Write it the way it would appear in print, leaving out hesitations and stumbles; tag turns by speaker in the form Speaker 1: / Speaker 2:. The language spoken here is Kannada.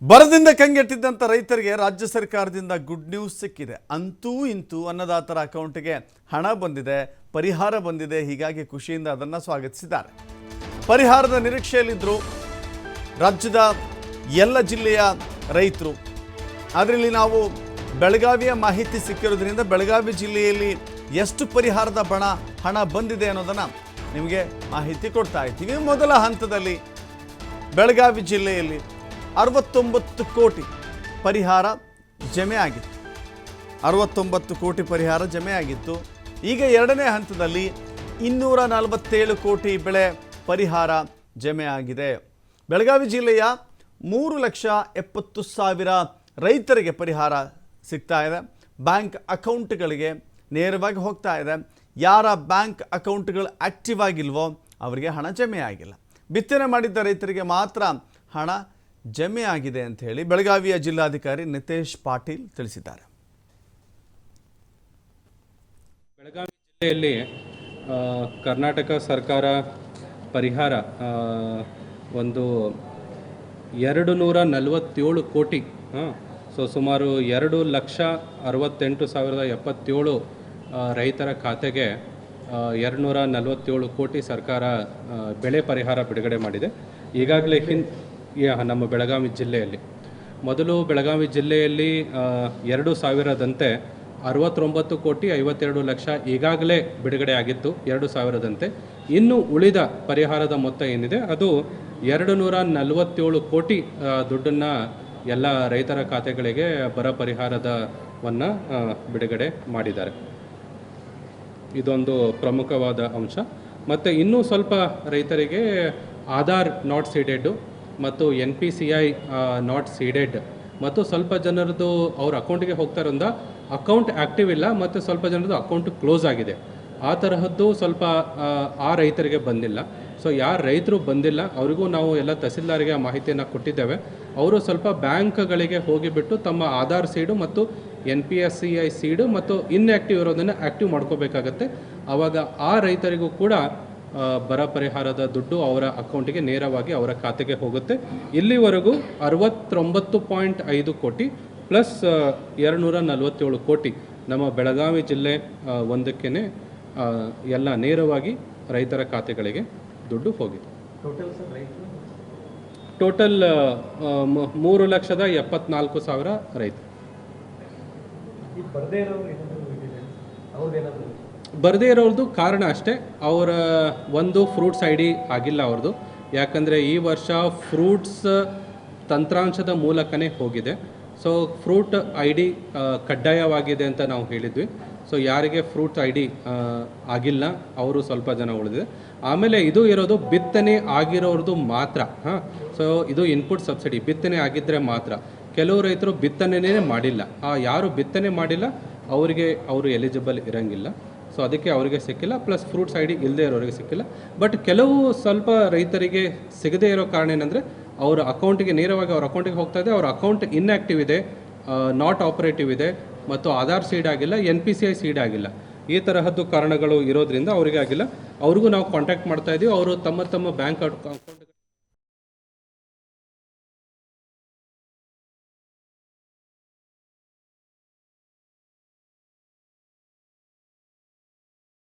Speaker 1: ಬರದಿಂದ ಕಂಗೆಟ್ಟಿದ್ದಂಥ ರೈತರಿಗೆ ರಾಜ್ಯ ಸರ್ಕಾರದಿಂದ ಗುಡ್ ನ್ಯೂಸ್ ಸಿಕ್ಕಿದೆ. ಅಂತೂ ಇಂತೂ ಅನ್ನದಾತರ ಅಕೌಂಟ್ಗೆ ಹಣ ಬಂದಿದೆ, ಪರಿಹಾರ ಬಂದಿದೆ. ಹೀಗಾಗಿ ಖುಷಿಯಿಂದ ಅದನ್ನು ಸ್ವಾಗತಿಸಿದ್ದಾರೆ. ಪರಿಹಾರದ ನಿರೀಕ್ಷೆಯಲ್ಲಿದ್ದರು ರಾಜ್ಯದ ಎಲ್ಲ ಜಿಲ್ಲೆಯ ರೈತರು. ಅದರಲ್ಲಿ ನಾವು ಬೆಳಗಾವಿಯ ಮಾಹಿತಿ ಸಿಕ್ಕಿರೋದ್ರಿಂದ ಬೆಳಗಾವಿ ಜಿಲ್ಲೆಯಲ್ಲಿ ಎಷ್ಟು ಪರಿಹಾರದ ಹಣ ಬಂದಿದೆ ಅನ್ನೋದನ್ನು ನಿಮಗೆ ಮಾಹಿತಿ ಕೊಡ್ತಾ ಇದ್ದೀವಿ. ಮೊದಲ ಹಂತದಲ್ಲಿ ಬೆಳಗಾವಿ ಜಿಲ್ಲೆಯಲ್ಲಿ 69 ಕೋಟಿ ಪರಿಹಾರ ಜಮೆ ಆಗಿತ್ತು. 69 ಕೋಟಿ ಪರಿಹಾರ ಜಮೆ ಆಗಿತ್ತು. ಈಗ ಎರಡನೇ ಹಂತದಲ್ಲಿ 247 ಕೋಟಿ ಬೆಳೆ ಪರಿಹಾರ ಜಮೆ ಆಗಿದೆ. ಬೆಳಗಾವಿ ಜಿಲ್ಲೆಯ 3,70,000 ರೈತರಿಗೆ ಪರಿಹಾರ ಸಿಗ್ತಾ ಇದೆ. ಬ್ಯಾಂಕ್ ಅಕೌಂಟ್ಗಳಿಗೆ ನೇರವಾಗಿ ಹೋಗ್ತಾ ಇದೆ. ಯಾರ ಬ್ಯಾಂಕ್ ಅಕೌಂಟ್ಗಳು ಆಕ್ಟಿವ್ ಆಗಿಲ್ವೋ ಅವರಿಗೆ ಹಣ ಜಮೆ ಆಗಿಲ್ಲ. ಬಿತ್ತನೆ ಮಾಡಿದ್ದ ರೈತರಿಗೆ ಮಾತ್ರ ಹಣ ಜಮೆ ಆಗಿದೆ ಅಂತ ಹೇಳಿ ಬೆಳಗಾವಿಯ ಜಿಲ್ಲಾಧಿಕಾರಿ ನಿತೇಶ್ ಪಾಟೀಲ್ ತಿಳಿಸಿದ್ದಾರೆ.
Speaker 2: ಬೆಳಗಾವಿ ಜಿಲ್ಲೆಯಲ್ಲಿ ಕರ್ನಾಟಕ ಸರ್ಕಾರ ಪರಿಹಾರ ಒಂದು 247 ಕೋಟಿ, ಸುಮಾರು 2,68,077 ರೈತರ ಖಾತೆಗೆ 247 ಕೋಟಿ ಸರ್ಕಾರ ಬೆಳೆ ಪರಿಹಾರ ಬಿಡುಗಡೆ ಮಾಡಿದೆ. ಈಗಾಗಲೇ ನಮ್ಮ ಬೆಳಗಾವಿ ಜಿಲ್ಲೆಯಲ್ಲಿ ಮೊದಲು ಬೆಳಗಾವಿ ಜಿಲ್ಲೆಯಲ್ಲಿ 2,000ದಂತೆ 69 ಕೋಟಿ 52 ಲಕ್ಷ ಈಗಾಗಲೇ ಬಿಡುಗಡೆ ಆಗಿತ್ತು 2,000ದಂತೆ. ಇನ್ನು ಉಳಿದ ಪರಿಹಾರದ ಮೊತ್ತ ಏನಿದೆ ಅದು 247 ಕೋಟಿ ದುಡ್ಡನ್ನು ಎಲ್ಲ ರೈತರ ಖಾತೆಗಳಿಗೆ ಬರ ಪರಿಹಾರದವನ್ನು ಬಿಡುಗಡೆ ಮಾಡಿದ್ದಾರೆ. ಇದೊಂದು ಪ್ರಮುಖವಾದ ಅಂಶ. ಮತ್ತು ಇನ್ನೂ ಸ್ವಲ್ಪ ರೈತರಿಗೆ ಆಧಾರ್ ನಾಟ್ ಸೀಡೆಡ್ಡು ಮತ್ತು NPCI ನಾಟ್ ಸೀಡೆಡ್ ಮತ್ತು ಸ್ವಲ್ಪ ಜನರದ್ದು ಅವ್ರ ಅಕೌಂಟಿಗೆ ಹೋಗ್ತಾರಿಂದ ಅಕೌಂಟ್ ಆ್ಯಕ್ಟಿವ್ ಇಲ್ಲ ಮತ್ತು ಸ್ವಲ್ಪ ಜನರದ್ದು ಅಕೌಂಟ್ ಕ್ಲೋಸ್ ಆಗಿದೆ. ಆ ತರಹದ್ದು ಸ್ವಲ್ಪ ಆ ರೈತರಿಗೆ ಬಂದಿಲ್ಲ. ಸೊ ಯಾರು ರೈತರು ಬಂದಿಲ್ಲ ಅವರಿಗೂ ನಾವು ಎಲ್ಲ ತಹಸೀಲ್ದಾರಿಗೆ ಆ ಮಾಹಿತಿಯನ್ನು ಕೊಟ್ಟಿದ್ದೇವೆ. ಅವರು ಸ್ವಲ್ಪ ಬ್ಯಾಂಕ್ಗಳಿಗೆ ಹೋಗಿಬಿಟ್ಟು ತಮ್ಮ ಆಧಾರ್ ಸೀಡು ಮತ್ತು NPSCI ಸೀಡು ಮತ್ತು ಇನ್ಆ್ಯಕ್ಟಿವ್ ಇರೋದನ್ನು ಆ್ಯಕ್ಟಿವ್ ಮಾಡ್ಕೋಬೇಕಾಗತ್ತೆ. ಆವಾಗ ಆ ರೈತರಿಗೂ ಕೂಡ ಬರ ಪರಿಹಾರದ ದುಡ್ಡು ಅವರ ಅಕೌಂಟಿಗೆ ನೇರವಾಗಿ ಅವರ ಖಾತೆಗೆ ಹೋಗುತ್ತೆ. ಇಲ್ಲಿವರೆಗೂ 69.5 ಕೋಟಿ ಪ್ಲಸ್ 247 ಕೋಟಿ ನಮ್ಮ ಬೆಳಗಾವಿ ಜಿಲ್ಲೆ ಒಂದಕ್ಕೇ ಎಲ್ಲ ನೇರವಾಗಿ ರೈತರ ಖಾತೆಗಳಿಗೆ ದುಡ್ಡು ಹೋಗಿದೆ. ಟೋಟಲ್ 3,74,000 ರೈತರು. ಬರದೇ ಇರೋದು ಕಾರಣ ಅಷ್ಟೇ, ಅವರ ಒಂದು ಫ್ರೂಟ್ಸ್ ID ಆಗಿಲ್ಲ ಅವ್ರದ್ದು. ಯಾಕಂದರೆ ಈ ವರ್ಷ ಫ್ರೂಟ್ಸ್ ತಂತ್ರಾಂಶದ ಮೂಲಕನೇ ಹೋಗಿದೆ. ಸೊ ಫ್ರೂಟ್ ID ಕಡ್ಡಾಯವಾಗಿದೆ ಅಂತ ನಾವು ಹೇಳಿದ್ವಿ. ಸೊ ಯಾರಿಗೆ ಫ್ರೂಟ್ಸ್ ID ಆಗಿಲ್ಲ ಅವರು ಸ್ವಲ್ಪ ಜನ ಉಳಿದಿದೆ. ಆಮೇಲೆ ಇದು ಇರೋದು ಬಿತ್ತನೆ ಆಗಿರೋರ್ದು ಮಾತ್ರ. ಸೊ ಇದು ಇನ್ಪುಟ್ ಸಬ್ಸಿಡಿ ಬಿತ್ತನೆ ಆಗಿದ್ದರೆ ಮಾತ್ರ. ಕೆಲವು ರೈತರು ಬಿತ್ತನೆನೇ ಮಾಡಿಲ್ಲ. ಯಾರು ಬಿತ್ತನೆ ಮಾಡಿಲ್ಲ ಅವರು ಎಲಿಜಿಬಲ್ ಇರೋಂಗಿಲ್ಲ. ಸೊ ಅದಕ್ಕೆ ಅವರಿಗೆ ಸಿಕ್ಕಿಲ್ಲ. ಪ್ಲಸ್ ಫ್ರೂಟ್ಸ್ ID ಇಲ್ಲದೆ ಇರೋರಿಗೆ ಸಿಕ್ಕಿಲ್ಲ. ಬಟ್ ಕೆಲವು ಸ್ವಲ್ಪ ರೈತರಿಗೆ ಸಿಗದೇ ಇರೋ ಕಾರಣ ಏನಂದರೆ ಅವರ ಅಕೌಂಟಿಗೆ ನೇರವಾಗಿ ಅವ್ರ ಅಕೌಂಟಿಗೆ ಹೋಗ್ತಾ ಇದೆ, ಅವ್ರ ಅಕೌಂಟ್ ಇನ್ಆ್ಯಕ್ಟಿವ್ ಇದೆ, ನಾಟ್ ಆಪರೇಟಿವ್ ಇದೆ ಮತ್ತು ಆಧಾರ್ ಸೀಡ್ ಆಗಿಲ್ಲ, NPCI ಸೀಡ್ ಆಗಿಲ್ಲ. ಈ ತರಹದ್ದು ಕಾರಣಗಳು ಇರೋದ್ರಿಂದ ಅವರಿಗೆ ಆಗಿಲ್ಲ. ಅವ್ರಿಗೂ ನಾವು ಕಾಂಟ್ಯಾಕ್ಟ್ ಮಾಡ್ತಾ ಇದ್ದೀವಿ. ಅವರು ತಮ್ಮ ಬ್ಯಾಂಕ್ ಅಕೌಂಟ್